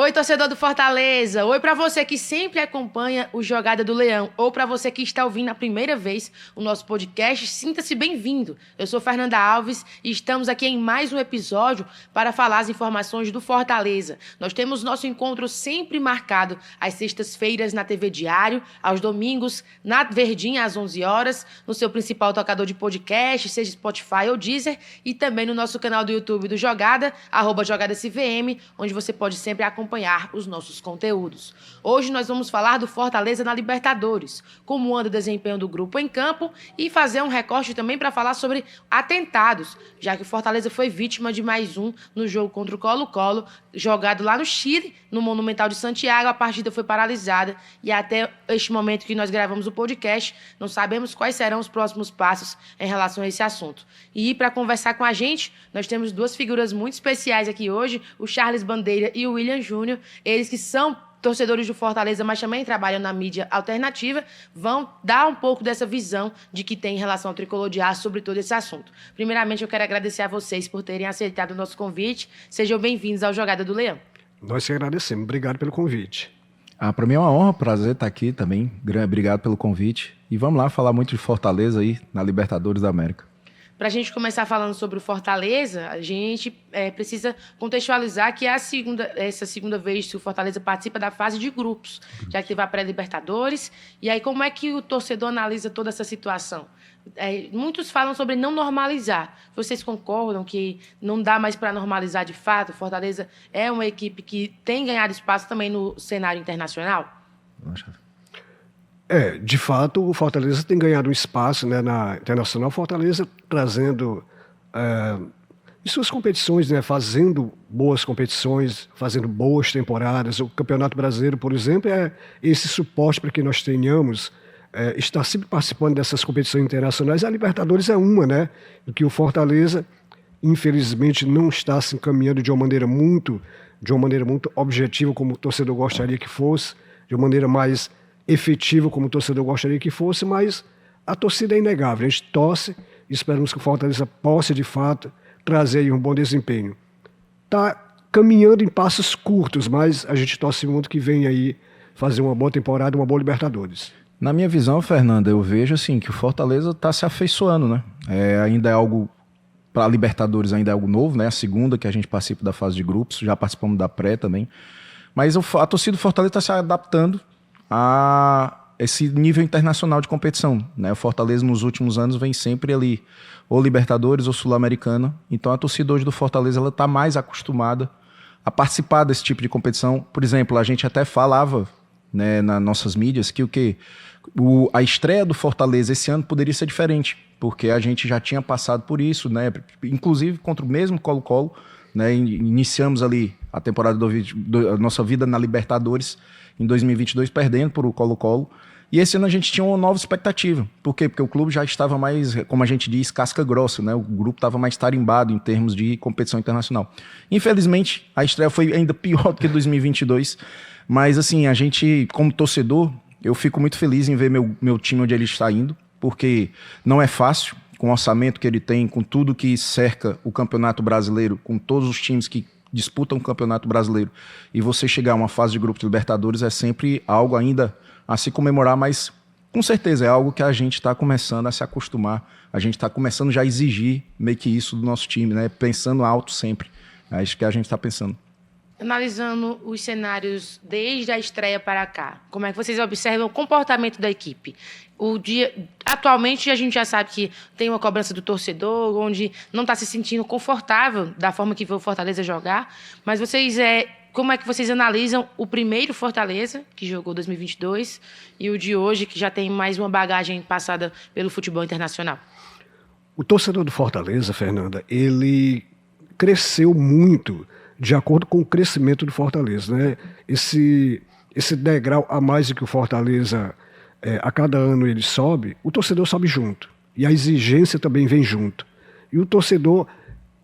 Oi, torcedor do Fortaleza. Oi para você que sempre acompanha o Jogada do Leão. Ou para você que está ouvindo a primeira vez o nosso podcast, sinta-se bem-vindo. Eu sou Fernanda Alves e estamos aqui em mais um episódio para falar as informações do Fortaleza. Nós temos nosso encontro sempre marcado às sextas-feiras na TV Diário, aos domingos na Verdinha às 11 horas, no seu principal tocador de podcast, seja Spotify ou Deezer, e também no nosso canal do YouTube do Jogada, @JogadaSVM, onde você pode sempre acompanhar os nossos conteúdos. Hoje nós vamos falar do Fortaleza na Libertadores, como anda o desempenho do grupo em campo e fazer um recorte também para falar sobre atentados, já que o Fortaleza foi vítima de mais um no jogo contra o Colo-Colo, jogado lá no Chile, no Monumental de Santiago. A partida foi paralisada e até este momento que nós gravamos o podcast, não sabemos quais serão os próximos passos em relação a esse assunto. E para conversar com a gente, nós temos duas figuras muito especiais aqui hoje, o Charles Bandeira e o William Júnior, eles que são torcedores do Fortaleza, mas também trabalham na mídia alternativa, vão dar um pouco dessa visão de que tem em relação ao Tricolor de Aço sobre todo esse assunto. Primeiramente, eu quero agradecer a vocês por terem aceitado o nosso convite. Sejam bem-vindos ao Jogada do Leão. Nós te agradecemos. Obrigado pelo convite. Para mim é uma honra, prazer estar aqui também. Obrigado pelo convite. E vamos lá falar muito de Fortaleza aí na Libertadores da América. Para a gente começar falando sobre o Fortaleza, a gente precisa contextualizar que é essa segunda vez que o Fortaleza participa da fase de grupos, já que teve a pré-Libertadores. E aí, como é que o torcedor analisa toda essa situação? Muitos falam sobre não normalizar. Vocês concordam que não dá mais para normalizar de fato? O Fortaleza é uma equipe que tem ganhado espaço também no cenário internacional? De fato, o Fortaleza tem ganhado um espaço, né, na internacional. Fortaleza trazendo em suas competições, né, fazendo boas competições, fazendo boas temporadas. O Campeonato Brasileiro, por exemplo, é esse suporte para que nós tenhamos, estar sempre participando dessas competições internacionais. A Libertadores é uma, né, que o Fortaleza, infelizmente, não está se encaminhando de uma maneira muito objetiva, como o torcedor gostaria que fosse, de uma maneira mais efetivo como o torcedor gostaria que fosse, mas a torcida é inegável. A gente torce e esperamos que o Fortaleza possa, de fato, trazer aí um bom desempenho. Está caminhando em passos curtos, mas a gente torce muito que venha aí fazer uma boa temporada, uma boa Libertadores. Na minha visão, Fernanda, eu vejo assim que o Fortaleza está se afeiçoando, né? Ainda é algo, para a Libertadores ainda é algo novo, né? A segunda que a gente participa da fase de grupos, já participamos da pré também. Mas a torcida do Fortaleza está se adaptando a esse nível internacional de competição, né? O Fortaleza nos últimos anos vem sempre ali, ou Libertadores ou Sul-Americana. Então a torcida hoje do Fortaleza ela está mais acostumada a participar desse tipo de competição. Por exemplo, a gente até falava, né, nas nossas mídias que a estreia do Fortaleza esse ano poderia ser diferente, porque a gente já tinha passado por isso, né? Inclusive contra o mesmo Colo-Colo, né? Iniciamos ali a temporada da nossa vida na Libertadores em 2022, perdendo por o Colo-Colo. E esse ano a gente tinha uma nova expectativa. Por quê? Porque o clube já estava mais, como a gente diz, casca grossa, né? O grupo estava mais tarimbado em termos de competição internacional. Infelizmente, a estreia foi ainda pior do que 2022. Mas, assim, a gente, como torcedor, eu fico muito feliz em ver meu time onde ele está indo, porque não é fácil, com o orçamento que ele tem, com tudo que cerca o Campeonato Brasileiro, com todos os times que disputam o Campeonato Brasileiro, e você chegar a uma fase de grupo de Libertadores é sempre algo ainda a se comemorar, mas com certeza é algo que a gente está começando a se acostumar, a gente está começando já a exigir meio que isso do nosso time, né? Pensando alto sempre, é isso que a gente está pensando. Analisando os cenários desde a estreia para cá, como é que vocês observam o comportamento da equipe? Atualmente, a gente já sabe que tem uma cobrança do torcedor, onde não está se sentindo confortável da forma que vê o Fortaleza jogar, mas como é que vocês analisam o primeiro Fortaleza, que jogou 2022, e o de hoje, que já tem mais uma bagagem passada pelo futebol internacional? O torcedor do Fortaleza, Fernanda, ele cresceu muito de acordo com o crescimento do Fortaleza, né? Esse degrau a mais que o Fortaleza, a cada ano ele sobe, o torcedor sobe junto. E a exigência também vem junto. E o torcedor,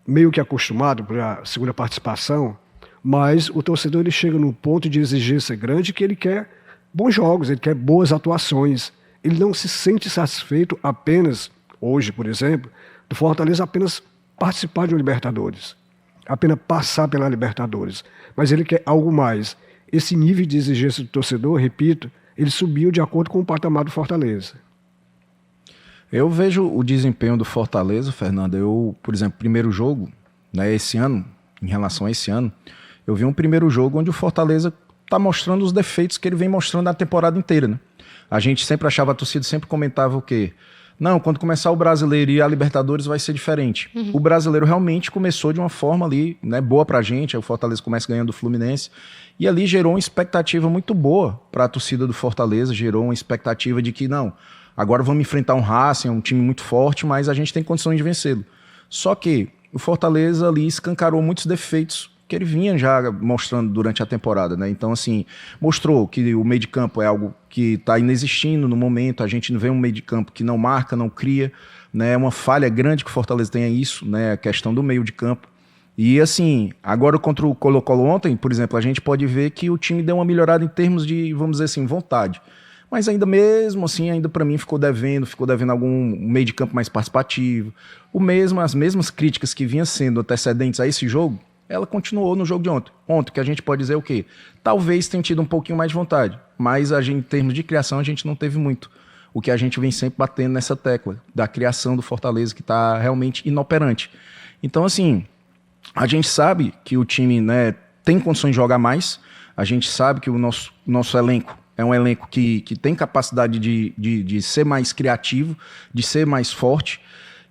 meio que acostumado para a segunda participação, mas o torcedor ele chega num ponto de exigência grande que ele quer bons jogos, ele quer boas atuações. Ele não se sente satisfeito apenas, hoje, por exemplo, do Fortaleza apenas participar de uma Libertadores. apenas passar pela Libertadores, mas ele quer algo mais. Esse nível de exigência do torcedor, repito, ele subiu de acordo com o patamar do Fortaleza. Eu vejo o desempenho do Fortaleza, Fernando. Eu, por exemplo, primeiro jogo, né, esse ano, em relação a esse ano, eu vi um primeiro jogo onde o Fortaleza está mostrando os defeitos que ele vem mostrando a temporada inteira, né? A gente sempre achava, a torcida sempre comentava o quê? Não, quando começar o Brasileiro e a Libertadores vai ser diferente. O Brasileiro realmente começou de uma forma ali, né, boa pra gente, aí o Fortaleza começa ganhando do Fluminense, e ali gerou uma expectativa muito boa para a torcida do Fortaleza, gerou uma expectativa de que, não, agora vamos enfrentar um Racing, um time muito forte, mas a gente tem condições de vencê-lo. Só que o Fortaleza ali escancarou muitos defeitos que ele vinha já mostrando durante a temporada, né? Então, assim, mostrou que o meio de campo é algo que está inexistindo no momento, a gente não vê um meio de campo que não marca, não cria, né? É uma falha grande que o Fortaleza tenha isso, né? A questão do meio de campo. E, assim, agora contra o Colo-Colo ontem, por exemplo, a gente pode ver que o time deu uma melhorada em termos de, vamos dizer assim, vontade. Mas ainda mesmo assim, ainda para mim ficou devendo algum meio de campo mais participativo. As mesmas críticas que vinham sendo antecedentes a esse jogo, ela continuou no jogo de ontem. Ontem, que a gente pode dizer o quê? Talvez tenha tido um pouquinho mais de vontade, mas a gente, em termos de criação, a gente não teve muito. O que a gente vem sempre batendo nessa tecla, da criação do Fortaleza, que está realmente inoperante. Então, assim, a gente sabe que o time, né, tem condições de jogar mais, a gente sabe que o nosso elenco é um elenco que tem capacidade de ser mais criativo, de ser mais forte,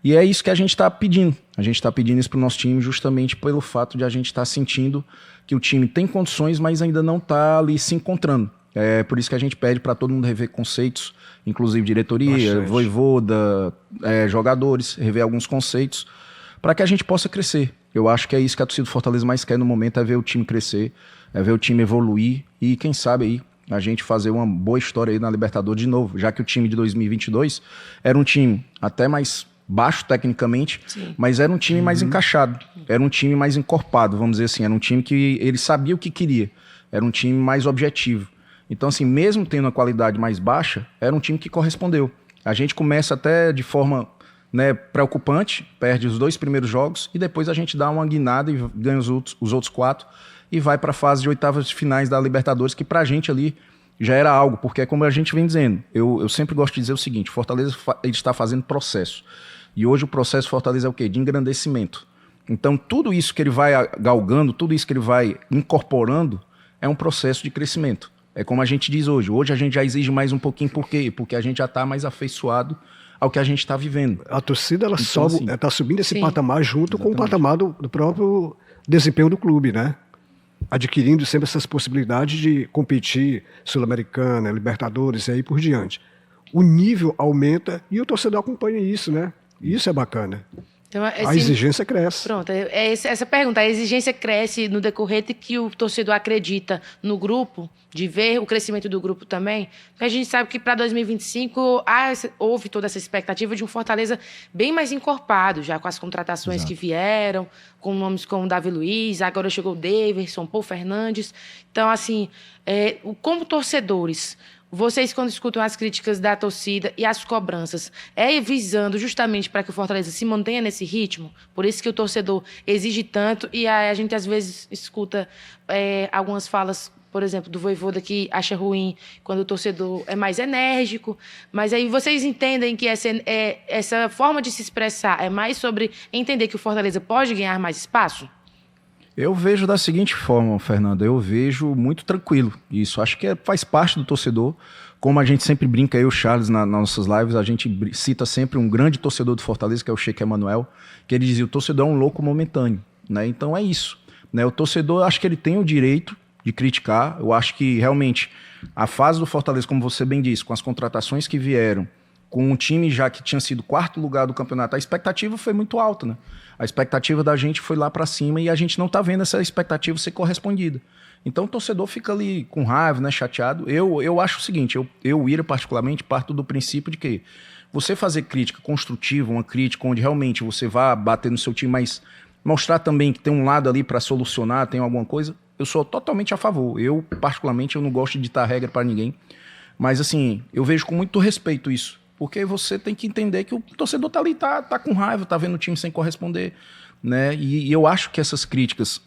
e é isso que a gente está pedindo. A gente está pedindo isso para o nosso time justamente pelo fato de a gente estar sentindo que o time tem condições, mas ainda não está ali se encontrando. É por isso que a gente pede para todo mundo rever conceitos, inclusive diretoria, Vojvoda, jogadores, rever alguns conceitos, para que a gente possa crescer. Eu acho que é isso que a torcida do Fortaleza mais quer no momento, é ver o time crescer, é ver o time evoluir e quem sabe aí a gente fazer uma boa história aí na Libertadores de novo, já que o time de 2022 era um time até mais baixo tecnicamente, sim, mas era um time mais encaixado, era um time mais encorpado, vamos dizer assim, era um time que ele sabia o que queria, era um time mais objetivo. Então, assim, mesmo tendo a qualidade mais baixa, era um time que correspondeu. A gente começa até de forma, né, preocupante, perde os 2 primeiros jogos e depois a gente dá uma guinada e ganha os outros 4 e vai para a fase de oitavas de finais da Libertadores, que pra gente ali já era algo, porque é como a gente vem dizendo, eu sempre gosto de dizer o seguinte, Fortaleza ele está fazendo processo. E hoje o processo Fortaleza é o quê? De engrandecimento. Então tudo isso que ele vai galgando, tudo isso que ele vai incorporando é um processo de crescimento. É como a gente diz hoje. Hoje a gente já exige mais um pouquinho, por quê? Porque a gente já está mais afeiçoado ao que a gente está vivendo. A torcida ela então, está subindo esse sim, patamar junto exatamente, com o patamar do próprio desempenho do clube, né? Adquirindo sempre essas possibilidades de competir Sul-Americana, Libertadores e aí por diante. O nível aumenta e o torcedor acompanha isso, né? Isso é bacana. Então, a exigência cresce. Pronto, essa pergunta. A exigência cresce no decorrer de que o torcedor acredita no grupo, de ver o crescimento do grupo também. Porque a gente sabe que para 2025 houve toda essa expectativa de um Fortaleza bem mais encorpado, já com as contratações que vieram, com nomes como Davi Luiz, agora chegou o Daverson, Paul Fernandes. Então, assim, como torcedores, vocês, quando escutam as críticas da torcida e as cobranças, visando justamente para que o Fortaleza se mantenha nesse ritmo? Por isso que o torcedor exige tanto e a gente, às vezes, escuta algumas falas, por exemplo, do Vojvoda, que acha ruim quando o torcedor é mais enérgico. Mas aí vocês entendem que essa forma de se expressar é mais sobre entender que o Fortaleza pode ganhar mais espaço? Eu vejo da seguinte forma, Fernando, eu vejo muito tranquilo isso, acho que faz parte do torcedor, como a gente sempre brinca, eu e o Charles nas nossas lives, a gente cita sempre um grande torcedor do Fortaleza, que é o Sheik Emanuel, que ele dizia, o torcedor é um louco momentâneo, né? Então é isso, né? O torcedor, acho que ele tem o direito de criticar, eu acho que realmente a fase do Fortaleza, como você bem disse, com as contratações que vieram, com um time já que tinha sido 4º lugar do campeonato, a expectativa foi muito alta, né? A expectativa da gente foi lá para cima e a gente não está vendo essa expectativa ser correspondida. Então o torcedor fica ali com raiva, né, chateado. Eu acho o seguinte, eu Ira particularmente, parto do princípio de que você fazer crítica construtiva, uma crítica onde realmente você vá bater no seu time, mas mostrar também que tem um lado ali para solucionar, tem alguma coisa, eu sou totalmente a favor. Eu, particularmente, eu não gosto de ditar regra para ninguém, mas assim, eu vejo com muito respeito isso. Porque você tem que entender que o torcedor tá ali, tá com raiva, tá vendo o time sem corresponder, né? E eu acho que essas críticas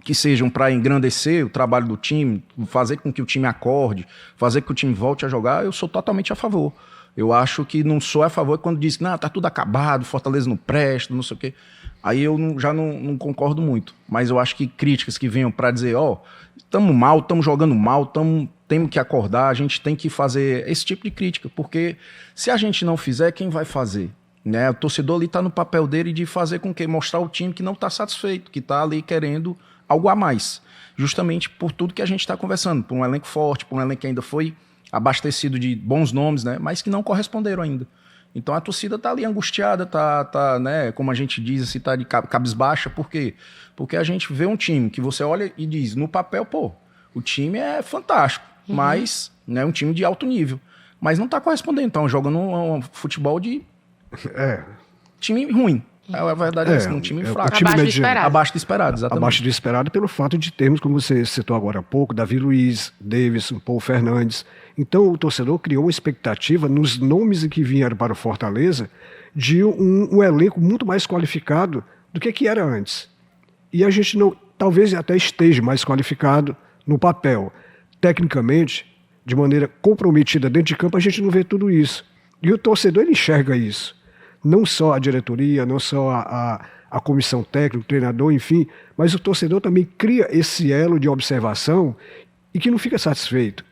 que sejam para engrandecer o trabalho do time, fazer com que o time acorde, fazer com que o time volte a jogar, eu sou totalmente a favor. Eu acho que não sou a favor quando diz que tá tudo acabado, Fortaleza não presta, não sei o quê. Aí eu já não concordo muito. Mas eu acho que críticas que venham para dizer, estamos mal, estamos jogando mal, temos que acordar, a gente tem que fazer esse tipo de crítica. Porque se a gente não fizer, quem vai fazer? Né? O torcedor ali está no papel dele de fazer com que mostrar o time que não está satisfeito, que está ali querendo algo a mais. Justamente por tudo que a gente está conversando, por um elenco forte, por um elenco que ainda foi abastecido de bons nomes, né? Mas que não corresponderam ainda. Então a torcida tá ali angustiada, tá, né, como a gente diz, assim, tá de cabisbaixa. Por quê? Porque a gente vê um time que você olha e diz, no papel, o time é fantástico, mas é um time de alto nível. Mas não tá correspondendo, então jogando um futebol de time ruim. A verdade é um time fraco. Abaixo do esperado. Abaixo do esperado, exatamente. Abaixo do esperado pelo fato de termos, como você citou agora há pouco, Davi Luiz, Davidson, Paul Fernandes. Então o torcedor criou uma expectativa nos nomes que vieram para o Fortaleza de um elenco muito mais qualificado do que era antes. E a gente não, talvez até esteja mais qualificado no papel. Tecnicamente, de maneira comprometida dentro de campo, a gente não vê tudo isso. E o torcedor ele enxerga isso. Não só a diretoria, não só a comissão técnica, o treinador, enfim, mas o torcedor também cria esse elo de observação e que não fica satisfeito.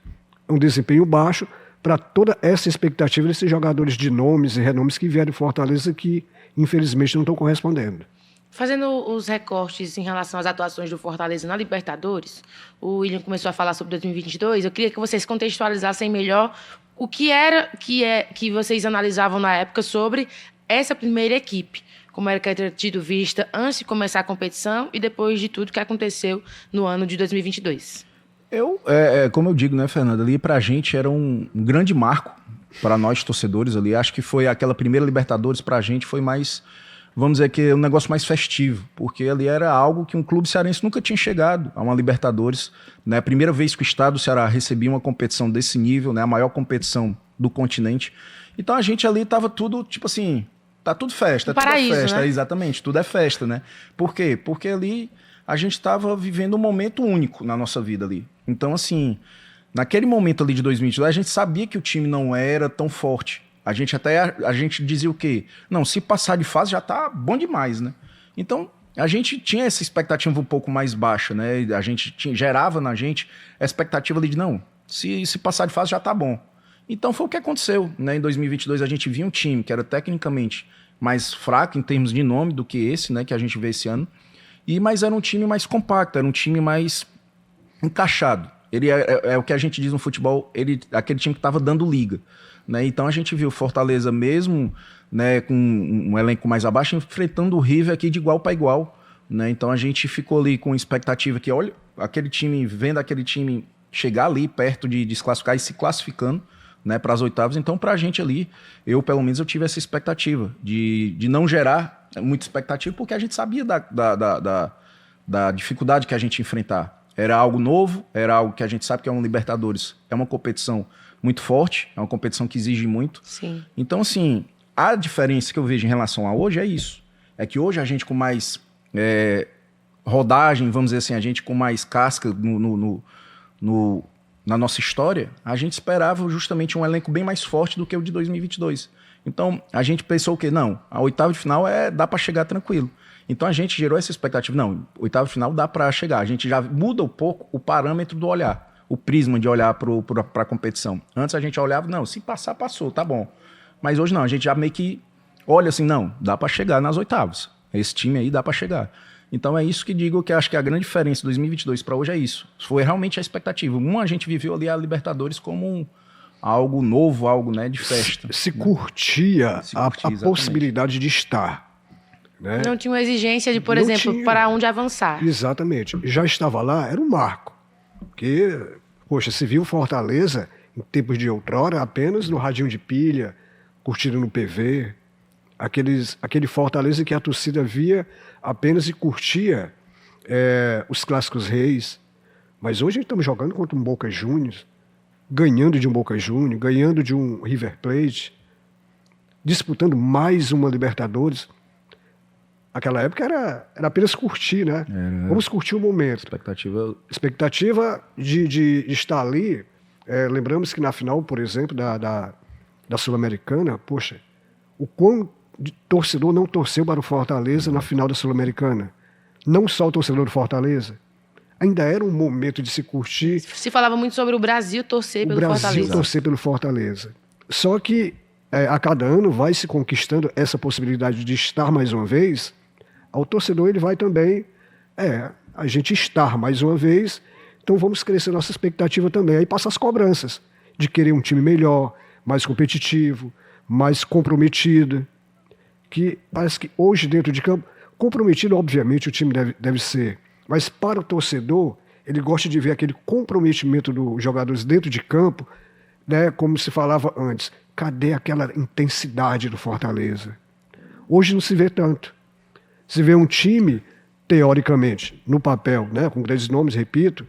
Um desempenho baixo para toda essa expectativa desses jogadores de nomes e renomes que vieram de Fortaleza que, infelizmente, não estão correspondendo. Fazendo os recortes em relação às atuações do Fortaleza na Libertadores, o William começou a falar sobre 2022, eu queria que vocês contextualizassem melhor o que que vocês analisavam na época sobre essa primeira equipe, como era que era tido vista antes de começar a competição e depois de tudo que aconteceu no ano de 2022. Como eu digo, né, Fernanda, ali pra gente era um grande marco para nós torcedores ali. Acho que foi aquela primeira Libertadores pra gente foi mais, vamos dizer que um negócio mais festivo, porque ali era algo que um clube cearense nunca tinha chegado a uma Libertadores, né? A primeira vez que o estado do Ceará recebia uma competição desse nível, né, a maior competição do continente. Então a gente ali tava tudo, tipo assim, tá tudo festa, paraíso, tudo é festa, né? Exatamente, tudo é festa, né? Por quê? Porque ali a gente estava vivendo um momento único na nossa vida ali. Então, assim, naquele momento ali de 2022, a gente sabia que o time não era tão forte. A gente dizia o quê? Não, se passar de fase já tá bom demais, né? Então, a gente tinha essa expectativa um pouco mais baixa, né? A gente gerava na gente a expectativa ali de, não, se passar de fase já tá bom. Então foi o que aconteceu, né? Em 2022 a gente viu um time que era tecnicamente mais fraco em termos de nome do que esse, né? Que a gente vê esse ano. Mas era um time mais compacto, era um time mais encaixado. Ele é o que a gente diz no futebol, aquele time que estava dando liga, né? Então a gente viu o Fortaleza mesmo, né, com um elenco mais abaixo, enfrentando o River aqui de igual para igual, né? Então a gente ficou ali com expectativa que, olha, vendo aquele time chegar ali perto de desclassificar e se classificando, né, para as oitavas. Então pra gente ali, pelo menos eu tive essa expectativa de não gerar muita expectativa, porque a gente sabia da dificuldade que a gente ia enfrentar. Era algo novo, era algo que a gente sabe que é um Libertadores. É uma competição muito forte, é uma competição que exige muito. Sim. Então, assim, a diferença que eu vejo em relação a hoje é isso. É que hoje a gente com mais rodagem, vamos dizer assim, a gente com mais casca na nossa história, a gente esperava justamente um elenco bem mais forte do que o de 2022. Então, a gente pensou que, não, a oitava de final dá para chegar tranquilo. Então, a gente gerou essa expectativa. Não, oitava de final dá para chegar. A gente já muda um pouco o parâmetro do olhar, o prisma de olhar para a competição. Antes a gente olhava, não, se passar, passou, tá bom. Mas hoje não, a gente já meio que olha assim, não, dá para chegar nas oitavas. Esse time aí dá para chegar. Então, é isso que digo que acho que a grande diferença de 2022 para hoje é isso. Foi realmente a expectativa. A gente viveu ali a Libertadores como algo novo, algo, né, de festa. Se curtia a possibilidade de estar. Né? Não tinha uma exigência de, por exemplo, para onde avançar. Exatamente. Já estava lá, era um marco. Porque, poxa, se viu Fortaleza, em tempos de outrora, apenas no radinho de pilha, curtindo no PV. Aquele Fortaleza que a torcida via apenas e curtia os clássicos reis. Mas hoje estamos jogando contra um Boca Juniors, ganhando de um Boca Juniors, ganhando de um River Plate, disputando mais uma Libertadores. Aquela época era apenas curtir, né? Vamos curtir o momento. Expectativa de estar ali. Lembramos que na final, por exemplo, da Sul-Americana, poxa, o quão torcedor não torceu para o Fortaleza na final da Sul-Americana. Não só o torcedor do Fortaleza. Ainda era um momento de se curtir. Se falava muito sobre o Brasil torcer pelo Fortaleza. O Brasil torcer pelo Fortaleza. Só que a cada ano vai se conquistando essa possibilidade de estar mais uma vez. Ao torcedor ele vai também, a gente estar mais uma vez, então vamos crescer nossa expectativa também. Aí passa as cobranças de querer um time melhor, mais competitivo, mais comprometido, que parece que hoje dentro de campo, comprometido obviamente o time deve ser, mas para o torcedor, ele gosta de ver aquele comprometimento dos jogadores dentro de campo, né, como se falava antes. Cadê aquela intensidade do Fortaleza? Hoje não se vê tanto. Se vê um time, teoricamente, no papel, né, com grandes nomes, repito,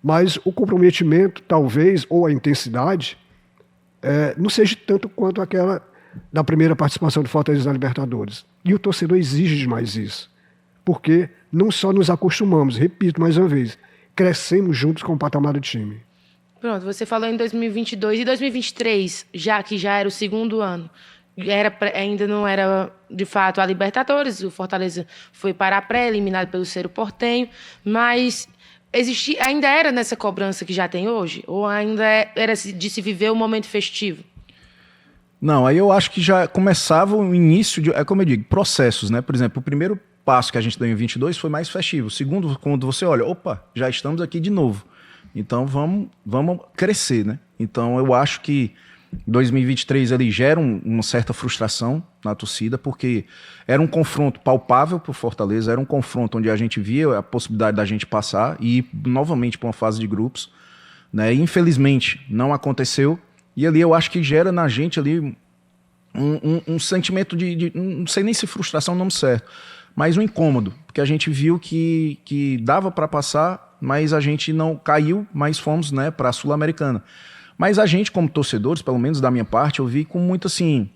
mas o comprometimento, talvez, ou a intensidade, não seja tanto quanto aquela da primeira participação do Fortaleza na Libertadores. E o torcedor exige demais isso. Porque não só nos acostumamos, repito mais uma vez, crescemos juntos com o patamar do time. Pronto, você falou em 2022 e 2023, que já era o segundo ano. Ainda não era, de fato, a Libertadores. O Fortaleza foi para a pré, eliminado pelo Cerro Porteño, mas ainda era nessa cobrança que já tem hoje? Ou ainda era de se viver o momento festivo? Não, aí eu acho que já começava o início de, como eu digo, processos, né? Por exemplo, o primeiro passo que a gente deu em 22 foi mais festivo. O segundo, quando você olha, opa, já estamos aqui de novo. Então vamos crescer, né? Então eu acho que 2023 ele gera uma certa frustração na torcida, porque era um confronto palpável para o Fortaleza, era um confronto onde a gente via a possibilidade da gente passar e ir novamente para uma fase de grupos, né? E, infelizmente não aconteceu, e ali eu acho que gera na gente ali um sentimento de não sei nem se frustração é o nome certo, mas um incômodo, porque a gente viu que dava para passar, mas a gente não caiu, mas fomos, né, para a Sul-Americana. Mas a gente, como torcedores, pelo menos da minha parte, eu vi com muito assim,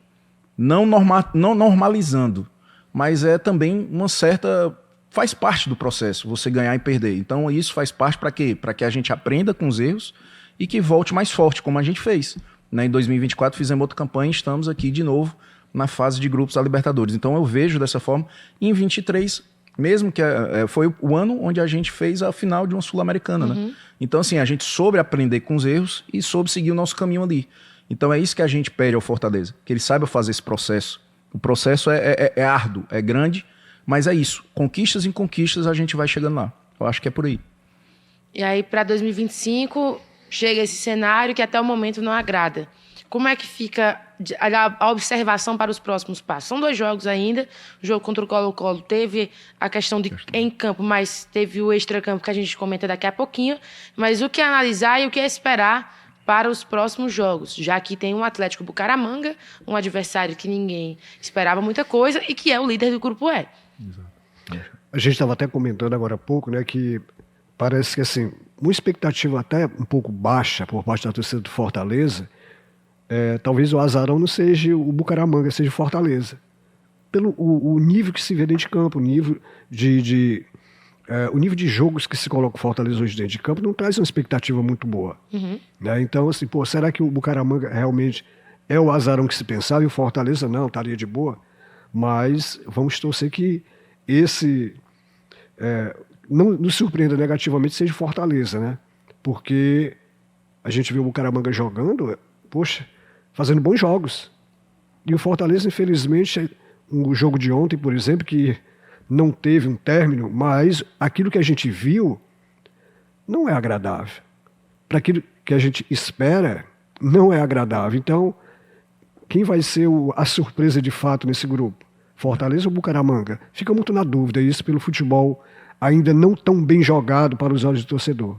não normalizando, mas também uma certa, faz parte do processo, você ganhar e perder. Então isso faz parte para quê? Para que a gente aprenda com os erros e que volte mais forte, como a gente fez. Né? Em 2024 fizemos outra campanha e estamos aqui de novo na fase de grupos da Libertadores. Então eu vejo dessa forma. E em 23, mesmo que foi o ano onde a gente fez a final de uma Sul-Americana, né? Então assim, a gente soube aprender com os erros e soube seguir o nosso caminho ali. Então é isso que a gente pede ao Fortaleza, que ele saiba fazer esse processo. O processo é árduo, é grande, mas é isso. Conquistas em conquistas a gente vai chegando lá. Eu acho que é por aí. E aí para 2025 chega esse cenário que até o momento não agrada. Como é que fica a observação para os próximos passos? São 2 jogos ainda. O jogo contra o Colo-Colo teve a questão de em campo, mas teve o extracampo que a gente comenta daqui a pouquinho. Mas o que analisar e o que experar para os próximos jogos? Já que tem um Atlético Bucaramanga, um adversário que ninguém esperava muita coisa e que é o líder do Grupo E. Exato. A gente estava até comentando agora há pouco, né, que parece que assim, uma expectativa até um pouco baixa por parte da torcida do Fortaleza. Talvez o azarão não seja o Bucaramanga, seja o Fortaleza. Pelo o nível que se vê dentro de campo, o nível de jogos que se coloca o Fortaleza hoje dentro de campo não traz uma expectativa muito boa. Né? Então, assim, será que o Bucaramanga realmente é o azarão que se pensava e o Fortaleza não, estaria de boa? Mas vamos torcer que esse não nos surpreenda negativamente seja o Fortaleza, né? Porque a gente viu o Bucaramanga jogando, poxa, fazendo bons jogos. E o Fortaleza, infelizmente, o jogo de ontem, por exemplo, que não teve um término, mas aquilo que a gente viu não é agradável. Para aquilo que a gente espera, não é agradável. Então, quem vai ser a surpresa de fato nesse grupo? Fortaleza ou Bucaramanga? Fica muito na dúvida, isso pelo futebol ainda não tão bem jogado para os olhos do torcedor.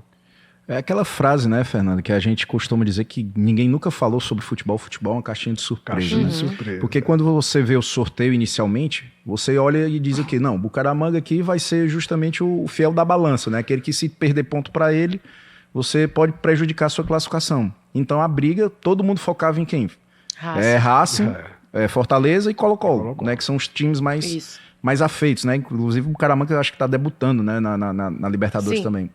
É aquela frase, né, Fernando, que a gente costuma dizer que ninguém nunca falou sobre futebol. Futebol é uma caixinha de surpresa. Caixinha de surpresa. Porque quando você vê o sorteio inicialmente, você olha e diz o quê? Não, o Bucaramanga aqui vai ser justamente o fiel da balança, né? Aquele que se perder ponto para ele, você pode prejudicar a sua classificação. Então a briga, todo mundo focava em quem? Racing. Fortaleza e Colo-Colo, né? Que são os times mais afeitos, né? Inclusive o Bucaramanga eu acho que está debutando, né? Na Libertadores também.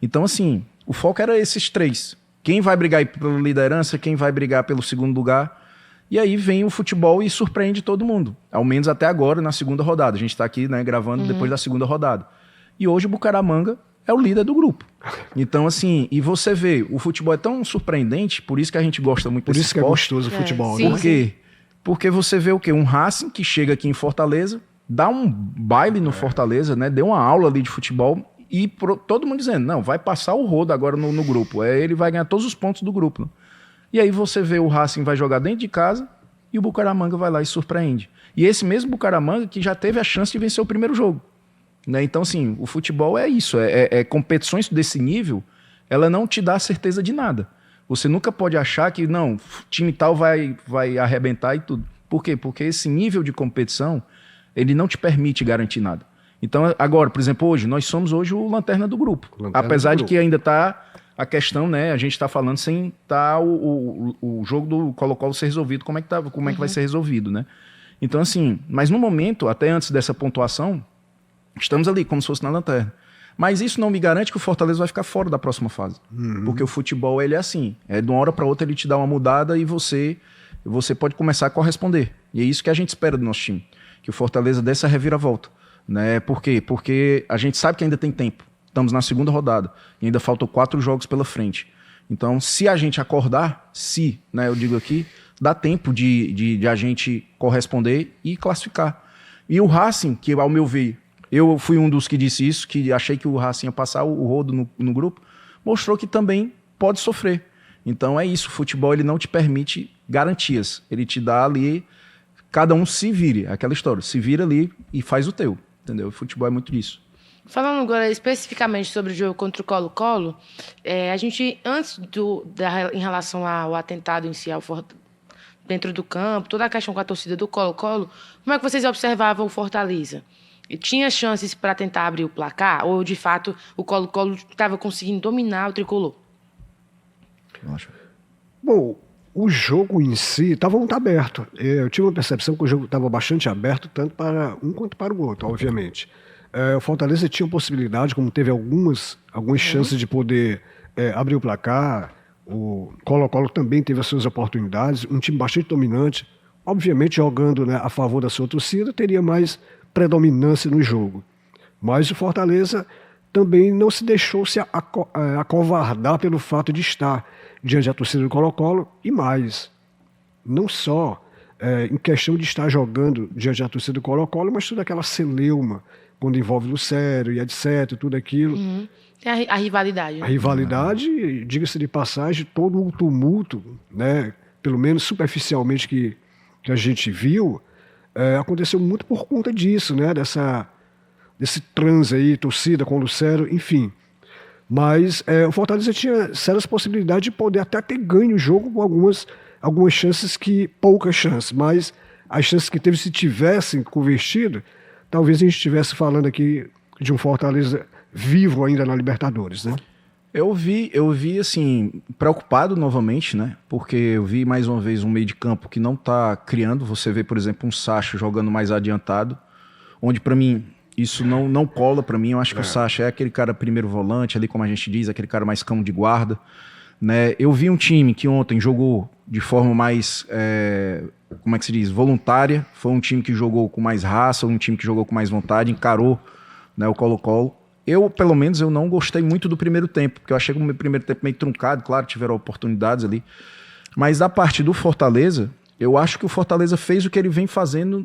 Então, assim, o foco era esses 3. Quem vai brigar aí pela liderança, quem vai brigar pelo segundo lugar. E aí vem o futebol e surpreende todo mundo. Ao menos até agora, na segunda rodada. A gente está aqui, né, gravando depois da segunda rodada. E hoje o Bucaramanga é o líder do grupo. Então, assim, e você vê, o futebol é tão surpreendente, por isso que a gente gosta muito desse esporte. Por isso que é gostoso o futebol, sim, né? Por quê? Porque você vê o quê? Um Racing que chega aqui em Fortaleza, dá um baile no Fortaleza, né? Deu uma aula ali de futebol e todo mundo dizendo, não, vai passar o rodo agora no grupo. Ele vai ganhar todos os pontos do grupo. Né? E aí você vê o Racing vai jogar dentro de casa e o Bucaramanga vai lá e surpreende. E esse mesmo Bucaramanga que já teve a chance de vencer o primeiro jogo. Né? Então, assim, o futebol é isso. Competições desse nível, ela não te dá certeza de nada. Você nunca pode achar que, não, time tal vai arrebentar e tudo. Por quê? Porque esse nível de competição, ele não te permite garantir nada. Então, agora, por exemplo, nós somos o lanterna do grupo. Apesar de que ainda está a questão, né? A gente está falando sem estar o jogo do Colo-Colo ser resolvido, como é que vai ser resolvido, né? Então, assim, mas no momento, até antes dessa pontuação, estamos ali, como se fosse na lanterna. Mas isso não me garante que o Fortaleza vai ficar fora da próxima fase. Porque o futebol, ele é assim. De uma hora para outra, ele te dá uma mudada e você pode começar a corresponder. E é isso que a gente espera do nosso time. Que o Fortaleza dê essa reviravolta. Né? Por quê? Porque a gente sabe que ainda tem tempo. Estamos na segunda rodada. E ainda faltam 4 jogos pela frente. Então, se a gente acordar, né, eu digo aqui, dá tempo de a gente corresponder e classificar. E o Racing, que ao meu ver, eu fui um dos que disse isso, que achei que o Racing ia passar o rodo no grupo, mostrou que também pode sofrer. Então é isso, o futebol ele não te permite garantias, ele te dá ali, cada um se vire, aquela história, se vira ali e faz o teu, entendeu? O futebol é muito disso. Falando agora especificamente sobre o jogo contra o Colo-Colo, a gente, antes em relação ao atentado em si, dentro do campo, toda a questão com a torcida do Colo-Colo, como é que vocês observavam o Fortaleza? E tinha chances para tentar abrir o placar? Ou, de fato, o Colo-Colo estava conseguindo dominar o tricolor? Bom, o jogo em si estava muito aberto. Eu tive uma percepção que o jogo estava bastante aberto, tanto para um quanto para o outro, obviamente. O Fortaleza tinha possibilidade, como teve algumas chances de poder abrir o placar. O Colo-Colo também teve as suas oportunidades. Um time bastante dominante. Obviamente, jogando, né, a favor da sua torcida, teria mais predominância no jogo. Mas o Fortaleza também não se deixou se acovardar pelo fato de estar diante da torcida do Colo-Colo e mais. Não só em questão de estar jogando diante da torcida do Colo-Colo, mas toda aquela celeuma, quando envolve Lucero e etc, tudo aquilo. Tem a rivalidade. Né? A rivalidade, diga-se de passagem, todo o tumulto, né, pelo menos superficialmente que a gente viu, aconteceu muito por conta disso, né, desse transe aí, torcida com o Lucero, enfim. Mas o Fortaleza tinha sérias possibilidades de poder até ter ganho o jogo com algumas chances poucas chances, mas as chances que teve, se tivessem convertido, talvez a gente estivesse falando aqui de um Fortaleza vivo ainda na Libertadores, né? Eu vi assim, preocupado novamente, né? Porque eu vi mais uma vez um meio de campo que não está criando. Você vê, por exemplo, um Sacha jogando mais adiantado, onde para mim isso não cola para mim. Eu acho que o Sacha é aquele cara primeiro volante, ali como a gente diz, aquele cara mais cão de guarda, né? Eu vi um time que ontem jogou de forma mais, como é que se diz, voluntária. Foi um time que jogou com mais raça, um time que jogou com mais vontade, encarou, né, o Colo-Colo. Pelo menos, eu não gostei muito do primeiro tempo, porque eu achei que o primeiro tempo meio truncado, claro, tiveram oportunidades ali. Mas da parte do Fortaleza, eu acho que o Fortaleza fez o que ele vem fazendo,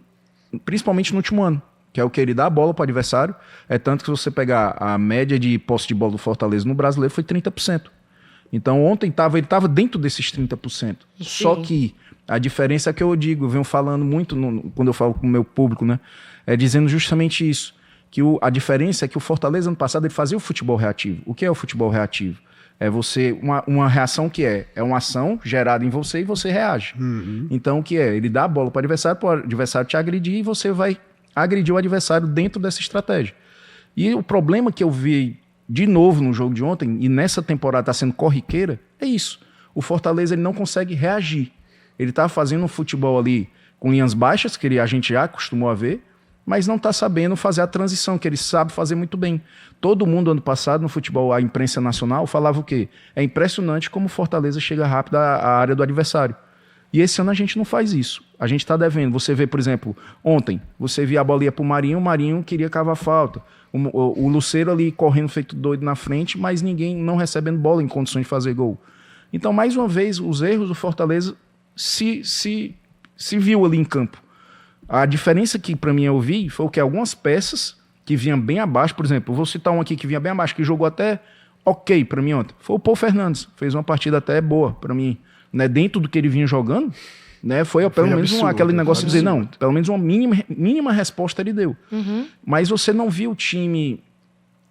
principalmente no último ano, que é o que ele dá a bola para o adversário. É tanto que se você pegar a média de posse de bola do Fortaleza no Brasileiro foi 30%. Então ontem ele estava dentro desses 30%. Sim. Só que a diferença é que eu venho falando muito, quando eu falo com o meu público, né, dizendo justamente isso. Que a diferença é que o Fortaleza, ano passado, ele fazia o futebol reativo. O que é o futebol reativo? É você, uma reação que é uma ação gerada em você e você reage. Então, o que é? Ele dá a bola para o adversário te agredir e você vai agredir o adversário dentro dessa estratégia. E o problema que eu vi de novo no jogo de ontem, e nessa temporada está sendo corriqueira, é isso. O Fortaleza ele não consegue reagir. Ele está fazendo um futebol ali com linhas baixas, que a gente já acostumou a ver, mas não está sabendo fazer a transição, que ele sabe fazer muito bem. Todo mundo, ano passado, no futebol, a imprensa nacional, falava o quê? É impressionante como o Fortaleza chega rápido à área do adversário. E esse ano a gente não faz isso. A gente está devendo. Você vê, por exemplo, ontem, você via a bolinha para o Marinho queria cavar falta. O Lucero ali correndo feito doido na frente, mas ninguém não recebendo bola em condições de fazer gol. Então, mais uma vez, os erros do Fortaleza se viu ali em campo. A diferença que para mim eu vi foi que algumas peças que vinham bem abaixo, por exemplo, vou citar um aqui que vinha bem abaixo, que jogou até ok para mim ontem, foi o Paul Fernandes, fez uma partida até boa para mim, né? Dentro do que ele vinha jogando, né? Foi pelo menos aquele negócio de dizer, não, pelo menos uma mínima resposta ele deu. Mas você não viu o time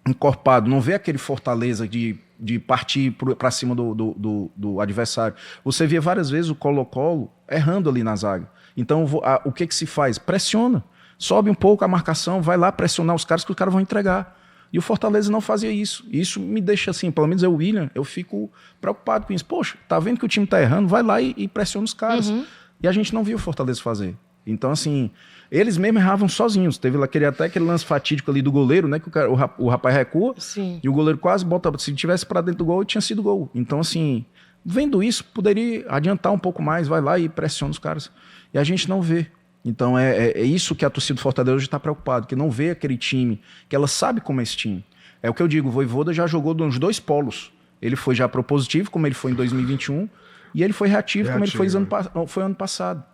encorpado, não vê aquele Fortaleza de partir para cima do adversário. Você via várias vezes o Colo-Colo errando ali na zaga. Então, o que se faz? Pressiona. Sobe um pouco a marcação, vai lá pressionar os caras que os caras vão entregar. E o Fortaleza não fazia isso. E isso me deixa assim, pelo menos eu, William, eu fico preocupado com isso. Poxa, tá vendo que o time tá errando? Vai lá e pressiona os caras. E a gente não viu o Fortaleza fazer. Então, assim, eles mesmo erravam sozinhos. Teve lá até aquele lance fatídico ali do goleiro, né? Que o rapaz recua. Sim. E o goleiro quase bota. Se tivesse para dentro do gol, tinha sido gol. Então, assim, vendo isso, poderia adiantar um pouco mais. Vai lá e pressiona os caras. E a gente não vê. Então é isso que a torcida do Fortaleza hoje está preocupado, que não vê aquele time, que ela sabe como é esse time. É o que eu digo, o Vojvoda já jogou nos dois polos. Ele foi já propositivo, como ele foi em 2021, e ele foi reativo, como ele foi ano passado.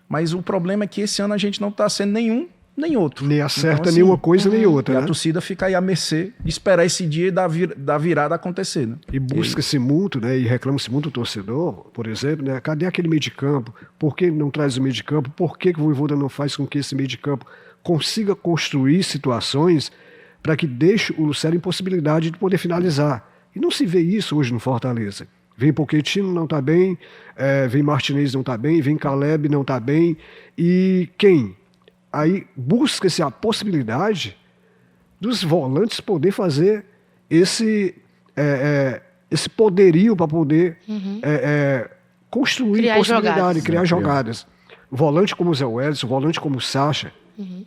Mas o problema é que esse ano a gente não está sendo nenhum nem outro. Nem acerta então, assim, nenhuma coisa nem outra. E né? a torcida fica aí à mercê de esperar esse dia da virada acontecer. Né? E busca-se muito, né? E reclama-se muito o torcedor, por exemplo, né? Cadê aquele meio de campo? Por que não traz o meio de campo? Por que o Vojvoda não faz com que esse meio de campo consiga construir situações para que deixe o Lucero em possibilidade de poder finalizar? E não se vê isso hoje no Fortaleza. Vem Pochettino, não está bem, vem Martinez, não está bem, vem Caleb, não está bem. E quem? Aí busca-se a possibilidade dos volantes poder fazer esse poderio para poder construir Criar possibilidade, jogadas. criar jogadas. Volante como o Zé Welles, volante como o Sacha,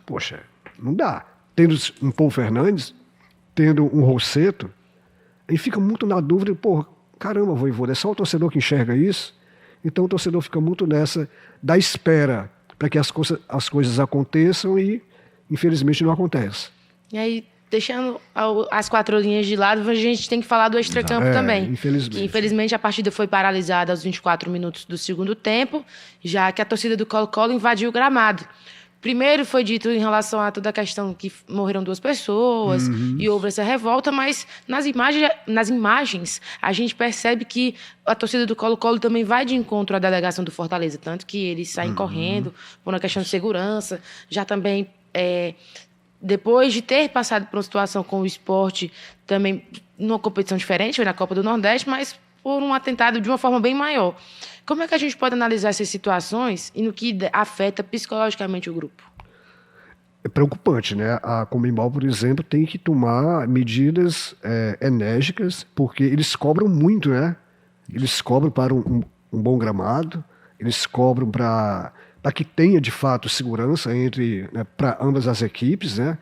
poxa, não dá. Tendo um Paul Fernandes, tendo um Rossetto, aí fica muito na dúvida, pô, caramba, Vojvoda, é só o torcedor que enxerga isso? Então o torcedor fica muito nessa da espera para que as coisas aconteçam e, infelizmente, não acontece. E aí, deixando as quatro linhas de lado, a gente tem que falar do extracampo também. Infelizmente. Que, infelizmente, a partida foi paralisada aos 24 minutos do segundo tempo, já que a torcida do Colo-Colo invadiu o gramado. Primeiro foi dito em relação a toda a questão que morreram 2 pessoas e houve essa revolta, mas nas imagens a gente percebe que a torcida do Colo-Colo também vai de encontro à delegação do Fortaleza, tanto que eles saem correndo por uma questão de segurança, já também depois de ter passado por uma situação com o Sport, também numa competição diferente, foi na Copa do Nordeste, mas por um atentado de uma forma bem maior. Como é que a gente pode analisar essas situações e no que afeta psicologicamente o grupo? É preocupante, né? A Conmebol, por exemplo, tem que tomar medidas enérgicas, porque eles cobram muito, né? Eles cobram para um bom gramado, eles cobram para que tenha, de fato, segurança para ambas as equipes, né?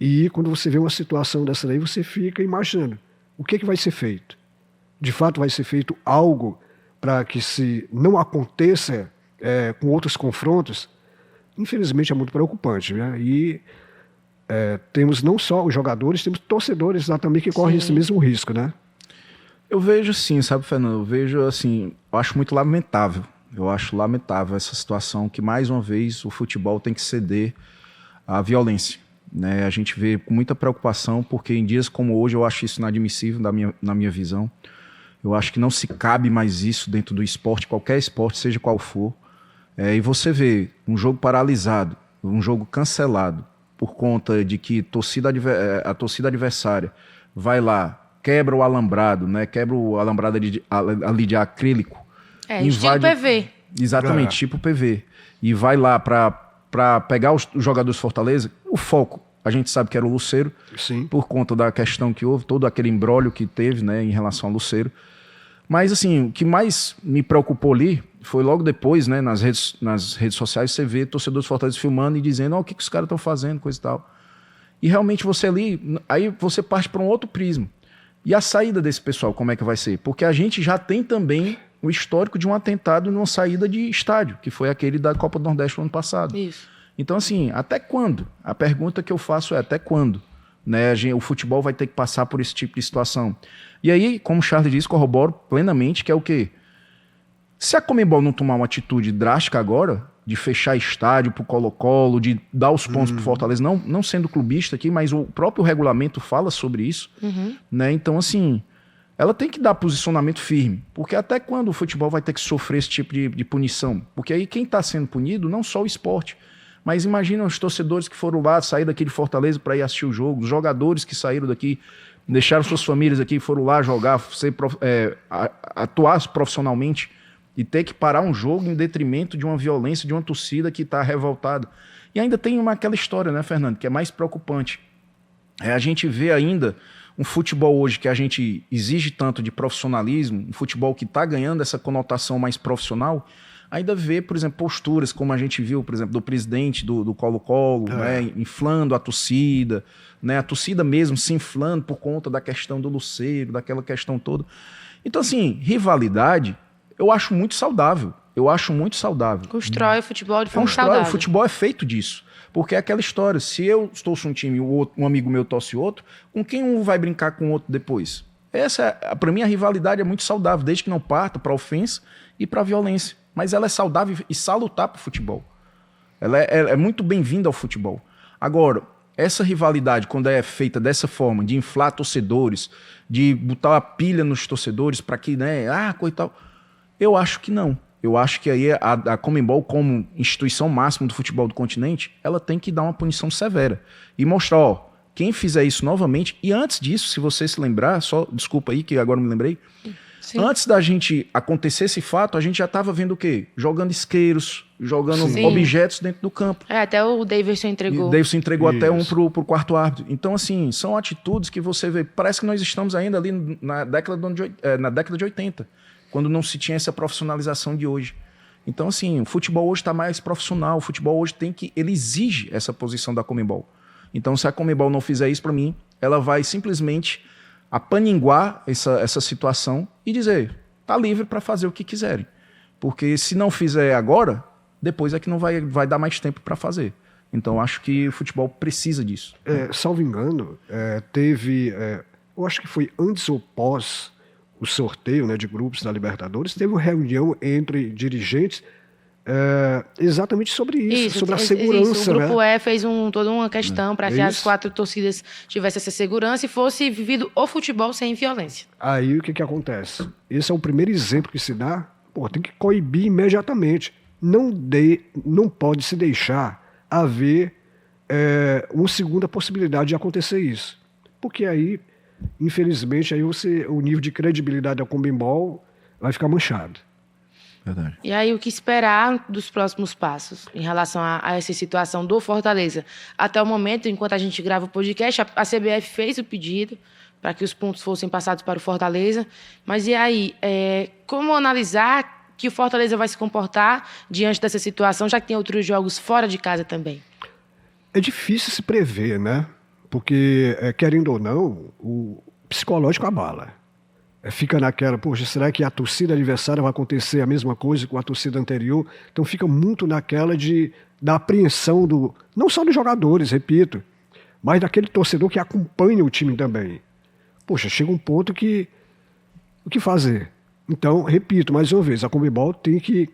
E quando você vê uma situação dessa daí, você fica imaginando o que vai ser feito. De fato, vai ser feito algo para que se não aconteça com outros confrontos? Infelizmente é muito preocupante, né? E temos não só os jogadores, temos torcedores lá também que correm esse mesmo risco, né? Eu vejo sim, sabe, Fernando? Eu vejo assim, eu acho muito lamentável. Eu acho lamentável essa situação que, mais uma vez, o futebol tem que ceder à violência. Né? A gente vê com muita preocupação, porque em dias como hoje eu acho isso inadmissível na minha visão. Eu acho que não se cabe mais isso dentro do esporte, qualquer esporte, seja qual for. E você vê um jogo paralisado, um jogo cancelado, por conta de que a torcida adversária vai lá, quebra o alambrado, né? Quebra o alambrado ali de acrílico. Estilo PV. Exatamente, tipo PV. E vai lá para pegar os jogadores Fortaleza, o foco, a gente sabe que era o Lucero, Sim. por conta da questão que houve, todo aquele imbróglio que teve, né, em relação ao Lucero. Mas, assim, o que mais me preocupou ali foi logo depois, né, nas redes sociais, você vê torcedores do Fortaleza filmando e dizendo, o que os caras estão fazendo, coisa e tal. E realmente você ali, aí você parte para um outro prisma. E a saída desse pessoal, como é que vai ser? Porque a gente já tem também o histórico de um atentado numa saída de estádio, que foi aquele da Copa do Nordeste no ano passado. Isso. Então, assim, até quando? A pergunta que eu faço é até quando? Né, o futebol vai ter que passar por esse tipo de situação. E aí, como o Charles disse, corroboro plenamente que é o quê? Se a Conmebol não tomar uma atitude drástica agora, de fechar estádio pro Colo-Colo, de dar os pontos pro Fortaleza, não sendo clubista aqui, mas o próprio regulamento fala sobre isso, né? Então, assim, ela tem que dar posicionamento firme, porque até quando o futebol vai ter que sofrer esse tipo de punição? Porque aí quem está sendo punido, não só o esporte, mas imagina os torcedores que foram lá, sair daqui de Fortaleza para ir assistir o jogo, os jogadores que saíram daqui, deixaram suas famílias aqui, foram lá jogar, atuar profissionalmente e ter que parar um jogo em detrimento de uma violência, de uma torcida que está revoltada. E ainda tem aquela história, né, Fernando, que é mais preocupante. A gente vê ainda um futebol hoje que a gente exige tanto de profissionalismo, um futebol que está ganhando essa conotação mais profissional, ainda vê, por exemplo, posturas como a gente viu, por exemplo, do presidente do Colo-Colo, né, inflando a torcida, né, a torcida mesmo se inflando por conta da questão do Lucero, daquela questão toda. Então, assim, rivalidade, eu acho muito saudável. Eu acho muito saudável. Constrói o futebol de forma saudável. O futebol é feito disso. Porque é aquela história, se eu torço um time e um amigo meu torce outro, com quem um vai brincar com o outro depois? Para mim, a rivalidade é muito saudável, desde que não parta para ofensa e para violência. Mas ela é saudável e salutar para o futebol. Ela é muito bem-vinda ao futebol. Agora, essa rivalidade, quando é feita dessa forma, de inflar torcedores, de botar a pilha nos torcedores para que, né, coitado, eu acho que não. Eu acho que aí a Conmebol, como instituição máxima do futebol do continente, ela tem que dar uma punição severa. E mostrar, quem fizer isso novamente, e antes disso, se você se lembrar, desculpa aí que agora me lembrei, sim, antes da gente acontecer esse fato, a gente já estava vendo o quê? Jogando isqueiros, jogando objetos dentro do campo. Até o Davidson entregou. O Davidson entregou até um pro quarto árbitro. Então, assim, são atitudes que você vê, parece que nós estamos ainda ali na década de 80. Quando não se tinha essa profissionalização de hoje. Então, assim, o futebol hoje está mais profissional, o futebol hoje ele exige essa posição da Conmebol. Então, se a Conmebol não fizer isso para mim, ela vai simplesmente apaninguar essa situação e dizer, tá livre para fazer o que quiserem. Porque se não fizer agora, depois é que não vai dar mais tempo para fazer. Então, acho que o futebol precisa disso. Salvo engano, teve, eu acho que foi antes ou pós o sorteio, né, de grupos da Libertadores, teve uma reunião entre dirigentes exatamente sobre isso, sobre a segurança. O Grupo né? E fez toda uma questão para que as 4 torcidas tivessem essa segurança e fosse vivido o futebol sem violência. Aí o que acontece? Esse é o primeiro exemplo que se dá, tem que coibir imediatamente. Não pode se deixar haver uma segunda possibilidade de acontecer isso. Porque aí, infelizmente, aí o nível de credibilidade da Conmebol vai ficar manchado. Verdade. E aí, o que esperar dos próximos passos em relação a essa situação do Fortaleza? Até o momento, enquanto a gente grava o podcast, a CBF fez o pedido para que os pontos fossem passados para o Fortaleza. Mas e aí, como analisar que o Fortaleza vai se comportar diante dessa situação, já que tem outros jogos fora de casa também? É difícil se prever, né? Porque, querendo ou não, o psicológico abala. Fica naquela, poxa, será que a torcida adversária vai acontecer a mesma coisa com a torcida anterior? Então fica muito naquela da apreensão não só dos jogadores, repito, mas daquele torcedor que acompanha o time também. Poxa, chega um ponto que... O que fazer? Então, repito, mais uma vez, a Conmebol tem que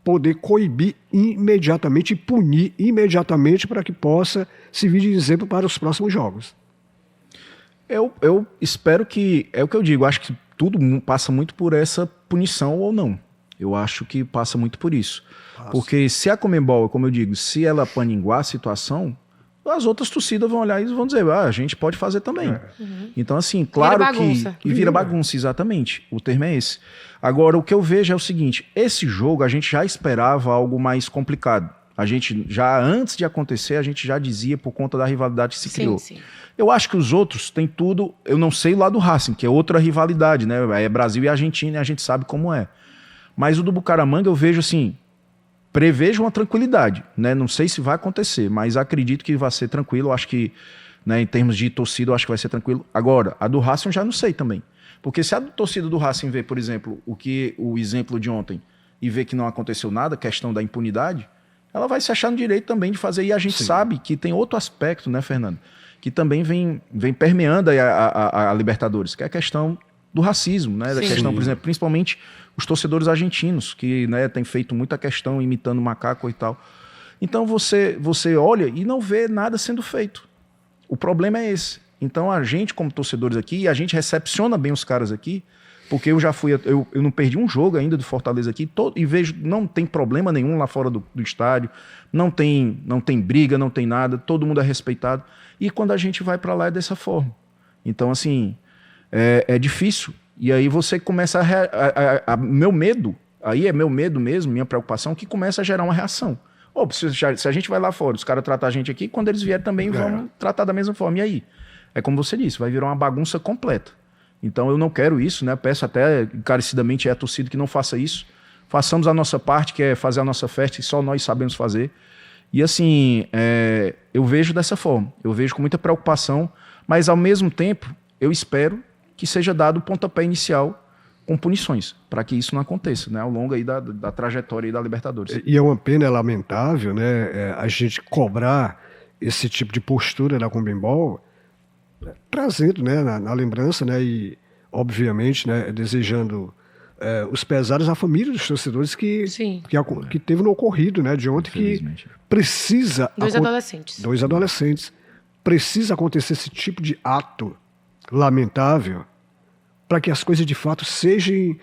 poder coibir imediatamente e punir imediatamente para que possa servir de exemplo para os próximos jogos. Eu espero que... É o que eu digo, acho que tudo passa muito por essa punição ou não. Eu acho que passa muito por isso. Porque se a Conmebol, como eu digo, se ela apaninguar a situação, as outras torcidas vão olhar e vão dizer, a gente pode fazer também. Então, assim, claro que vira bagunça, exatamente. O termo é esse. Agora, o que eu vejo é o seguinte, esse jogo a gente já esperava algo mais complicado. A gente já, antes de acontecer, a gente já dizia por conta da rivalidade que se criou. Sim. Eu acho que os outros têm tudo, eu não sei lá do Racing, que é outra rivalidade, né? É Brasil e Argentina e a gente sabe como é. Mas o do Bucaramanga eu vejo assim, prevejo uma tranquilidade, né? Não sei se vai acontecer, mas acredito que vai ser tranquilo. Eu acho que, né, em termos de torcida, eu acho que vai ser tranquilo. Agora, a do Racing eu já não sei também. Porque se a torcida do Racing vê, por exemplo, o exemplo de ontem e vê que não aconteceu nada, questão da impunidade, ela vai se achar no direito também de fazer. E a gente sabe que tem outro aspecto, né, Fernando? Que também vem permeando a Libertadores, que é a questão do racismo, né? Da questão, por exemplo, principalmente os torcedores argentinos, que, né, têm feito muita questão imitando macaco e tal. Então você olha e não vê nada sendo feito. O problema é esse. Então a gente, como torcedores aqui, a gente recepciona bem os caras aqui, porque eu já fui, eu não perdi um jogo ainda do Fortaleza aqui, e vejo, não tem problema nenhum lá fora do estádio, não tem briga, não tem nada, todo mundo é respeitado. E quando a gente vai para lá é dessa forma. Então, assim, é difícil. E aí você começa meu medo, aí é meu medo mesmo, minha preocupação, que começa a gerar uma reação. Se a gente vai lá fora, os caras tratam a gente aqui, quando eles vierem também vão tratar da mesma forma. E aí? É como você disse, vai virar uma bagunça completa. Então eu não quero isso, né? Peço até encarecidamente a torcida que não faça isso. Façamos a nossa parte, que é fazer a nossa festa, que só nós sabemos fazer. E assim, eu vejo dessa forma. Eu vejo com muita preocupação, mas ao mesmo tempo eu espero que seja dado o pontapé inicial com punições, para que isso não aconteça, né? Ao longo aí da trajetória aí da Libertadores. E é uma pena, é lamentável, né? A gente cobrar esse tipo de postura da Conmebol, trazendo, né, na lembrança, né, e obviamente, né, desejando os pesares à família dos torcedores que teve no ocorrido, né, de ontem, que precisa... Dois adolescentes. Precisa acontecer esse tipo de ato lamentável para que as coisas de fato sejam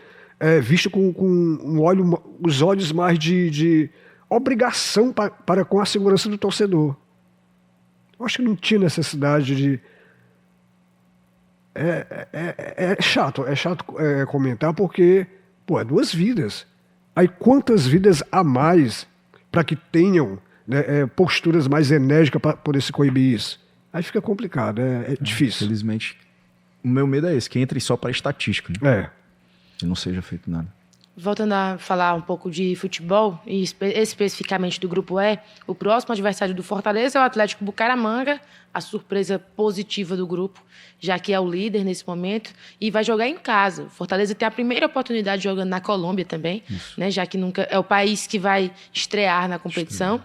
vistas com os olhos mais de obrigação para com a segurança do torcedor. Eu acho que não tinha necessidade de... É chato comentar porque, é 2 vidas. Aí quantas vidas a mais para que tenham, né, posturas mais enérgicas para poder se coibir isso? Aí fica complicado, é difícil. Infelizmente, o meu medo é esse, que entre só para estatística, né? E não seja feito nada. Voltando a falar um pouco de futebol, e especificamente do Grupo E, o próximo adversário do Fortaleza é o Atlético Bucaramanga, a surpresa positiva do grupo, já que é o líder nesse momento, e vai jogar em casa. O Fortaleza tem a primeira oportunidade jogando na Colômbia também, né, já que nunca é o país que vai estrear na competição.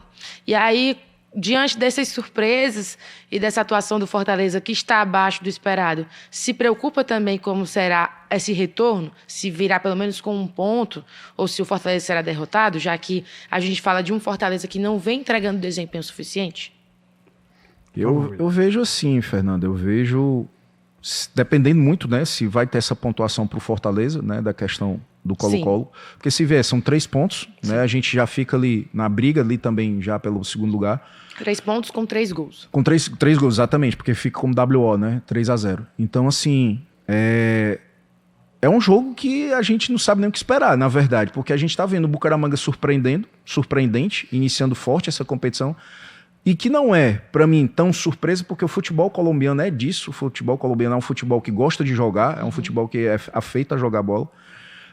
E aí, diante dessas surpresas e dessa atuação do Fortaleza que está abaixo do esperado, se preocupa também como será esse retorno? Se virá pelo menos com um ponto ou se o Fortaleza será derrotado, já que a gente fala de um Fortaleza que não vem entregando desempenho suficiente? Eu vejo assim, Fernando, eu vejo, dependendo muito, né, se vai ter essa pontuação para o Fortaleza, né, da questão do Colo-Colo, porque se vier, são 3 pontos, né, a gente já fica ali na briga ali também já pelo segundo lugar. 3 pontos com 3 gols. Com 3 gols, exatamente, porque fica como WO, né, 3-0. Então, assim, é um jogo que a gente não sabe nem o que esperar, na verdade, porque a gente está vendo o Bucaramanga surpreendente, iniciando forte essa competição, e que não é, para mim, tão surpresa, porque o futebol colombiano é disso. O futebol colombiano é um futebol que gosta de jogar, é um futebol que é afeito a jogar bola.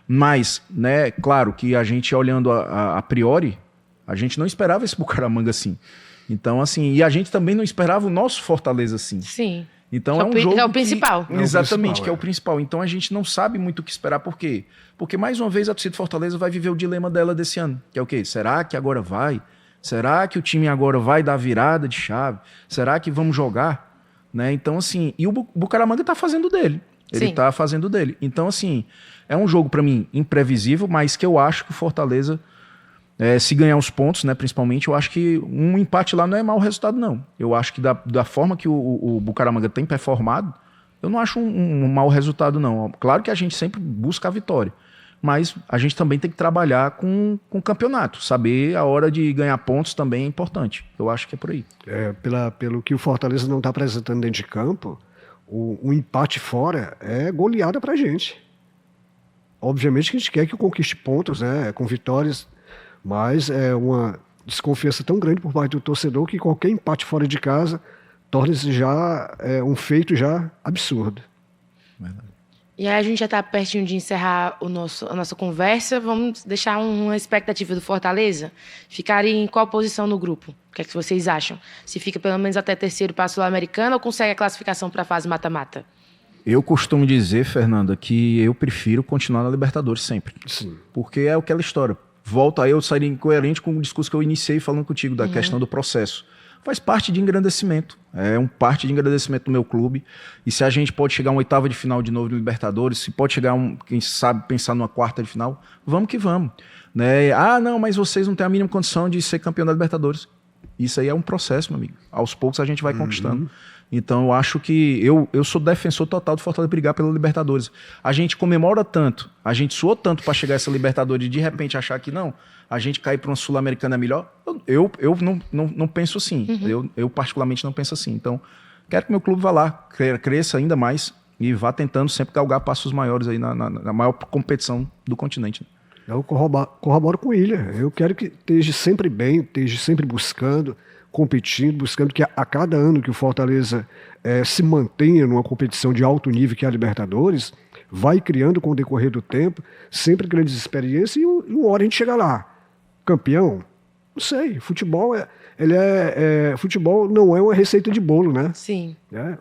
Mas, né, claro que a gente olhando a priori, a gente não esperava esse Bucaramanga assim. Então, assim, e a gente também não esperava o nosso Fortaleza assim. Sim. Então é um jogo é o principal. Exatamente, que é o principal. Então a gente não sabe muito o que esperar. Por quê? Porque, mais uma vez, a torcida do Fortaleza vai viver o dilema dela desse ano. Que é o quê? Será que agora vai? Será que o time agora vai dar virada de chave? Será que vamos jogar? Né? Então, assim, e o Bucaramanga está fazendo dele. Ele está fazendo dele. Então, assim, é um jogo, para mim, imprevisível, mas que eu acho que o Fortaleza, se ganhar os pontos, né, principalmente, eu acho que um empate lá não é mau resultado, não. Eu acho que da forma que o Bucaramanga tem performado, eu não acho um mau resultado, não. Claro que a gente sempre busca a vitória. Mas a gente também tem que trabalhar com o campeonato. Saber a hora de ganhar pontos também é importante. Eu acho que é por aí. Pelo que o Fortaleza não está apresentando dentro de campo, o empate fora é goleada pra gente. Obviamente que a gente quer que conquiste pontos, né, com vitórias, mas é uma desconfiança tão grande por parte do torcedor que qualquer empate fora de casa torna-se já um feito já absurdo. Verdade. E aí a gente já está pertinho de encerrar a nossa conversa. Vamos deixar uma expectativa do Fortaleza? Ficaria em qual posição no grupo? O que é que vocês acham? Se fica pelo menos até terceiro para a Sul-Americana ou consegue a classificação para a fase mata-mata? Eu costumo dizer, Fernanda, que eu prefiro continuar na Libertadores sempre. Sim. Porque é aquela história. Volta aí, eu sairia incoerente com o discurso que eu iniciei falando contigo, da questão do processo. Faz parte de engrandecimento. É parte de engrandecimento do meu clube. E se a gente pode chegar a uma oitava de final de novo no Libertadores, se pode chegar, quem sabe, pensar numa quarta de final, vamos que vamos. Né? Ah, não, mas vocês não têm a mínima condição de ser campeão da Libertadores. Isso aí é um processo, meu amigo. Aos poucos a gente vai conquistando. Então eu acho que eu sou defensor total do Fortaleza brigar pela Libertadores. A gente comemora tanto, a gente suou tanto para chegar a essa Libertadores e de repente achar que não, a gente cair para uma Sul-Americana é melhor. Eu não penso assim. Eu particularmente não penso assim. Então quero que meu clube vá lá, cresça ainda mais e vá tentando sempre galgar passos maiores aí na maior competição do continente. Eu corroboro com o William. Eu quero que esteja sempre bem, esteja sempre buscando, competindo, buscando que a cada ano que o Fortaleza se mantenha numa competição de alto nível, que é a Libertadores, vai criando com o decorrer do tempo, sempre grandes experiências e uma hora a gente chega lá. Campeão? Não sei. Futebol futebol não é uma receita de bolo, né? Sim.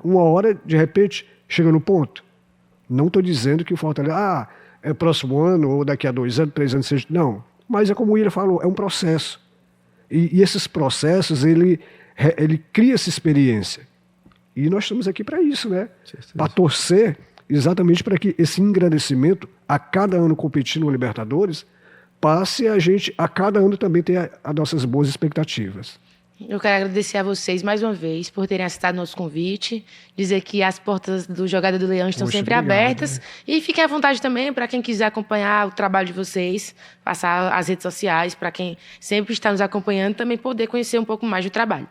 Uma hora, de repente, chega no ponto. Não estou dizendo que o Fortaleza... é próximo ano, ou daqui a 2 anos, 3 anos, seja... Não, mas é como o William falou, é um processo. E esses processos, ele cria essa experiência. E nós estamos aqui para isso, né? Para torcer exatamente para que esse engrandecimento, a cada ano competindo no Libertadores, passe a gente, a cada ano também ter as nossas boas expectativas. Eu quero agradecer a vocês mais uma vez por terem aceitado nosso convite, dizer que as portas do Jogada do Leão estão sempre abertas e fiquem à vontade também para quem quiser acompanhar o trabalho de vocês, passar as redes sociais para quem sempre está nos acompanhando também poder conhecer um pouco mais do trabalho.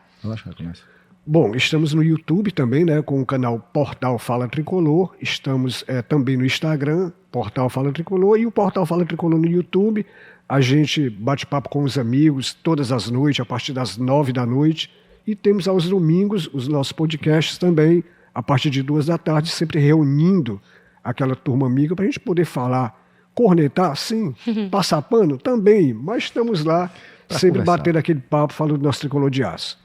Bom, estamos no YouTube também, né, com o canal Portal Fala Tricolor, estamos também no Instagram, Portal Fala Tricolor, e o Portal Fala Tricolor no YouTube. A gente bate papo com os amigos todas as noites, a partir das 9 da noite. E temos aos domingos os nossos podcasts também, a partir de 2 da tarde, sempre reunindo aquela turma amiga para a gente poder falar, cornetar, sim, passar pano também, mas estamos lá pra sempre conversar, batendo aquele papo, falando do nosso tricolor de aço.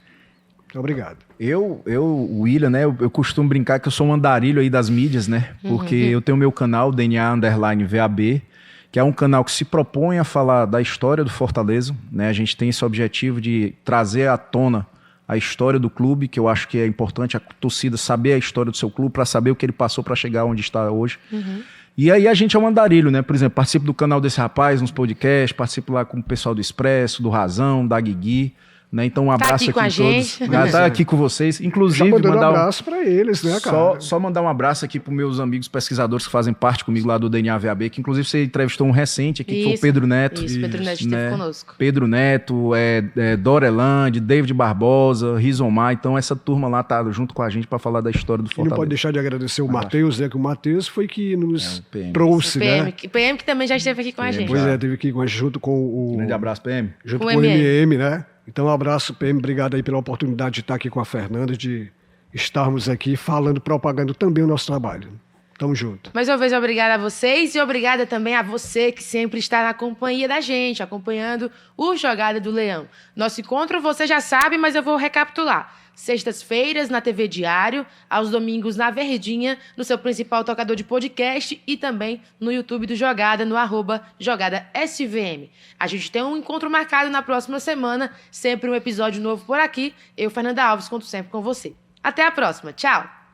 Muito obrigado. O William, né, eu costumo brincar que eu sou um andarilho aí das mídias, né, porque eu tenho meu canal, DNA_VAB, que é um canal que se propõe a falar da história do Fortaleza, né? A gente tem esse objetivo de trazer à tona a história do clube, que eu acho que é importante a torcida saber a história do seu clube, para saber o que ele passou para chegar onde está hoje. E aí a gente é um andarilho, né? Por exemplo, participo do canal desse rapaz, nos podcasts, participo lá com o pessoal do Expresso, do Razão, da Guigui. Né? Então um abraço aqui com a todos. Tá aqui com vocês. Inclusive, mandar um abraço para eles, né, cara? Só mandar um abraço aqui para meus amigos pesquisadores que fazem parte comigo lá do DNA_VAB, que inclusive você entrevistou um recente aqui, que foi o Pedro Neto. Isso, Pedro Neto esteve conosco. Pedro Neto, Dorelande, David Barbosa, Rizomar. Então essa turma lá tá junto com a gente para falar da história do Fortaleza. E não pode deixar de agradecer o Matheus, né? Que o Matheus foi que nos trouxe, PM, né? PM que também já esteve aqui com a gente. Pois esteve aqui com a gente junto com o... Grande abraço, PM. Junto com o MM, né? Então, um abraço, PM. Obrigado aí pela oportunidade de estar aqui com a Fernanda, de estarmos aqui falando, propagando também o nosso trabalho. Tamo junto. Mais uma vez, obrigada a vocês e obrigada também a você que sempre está na companhia da gente, acompanhando o Jogada do Leão. Nosso encontro você já sabe, mas eu vou recapitular. Sextas-feiras na TV Diário, aos domingos na Verdinha, no seu principal tocador de podcast e também no YouTube do Jogada, no @JogadaSVM. A gente tem um encontro marcado na próxima semana, sempre um episódio novo por aqui. Eu, Fernanda Alves, conto sempre com você. Até a próxima. Tchau!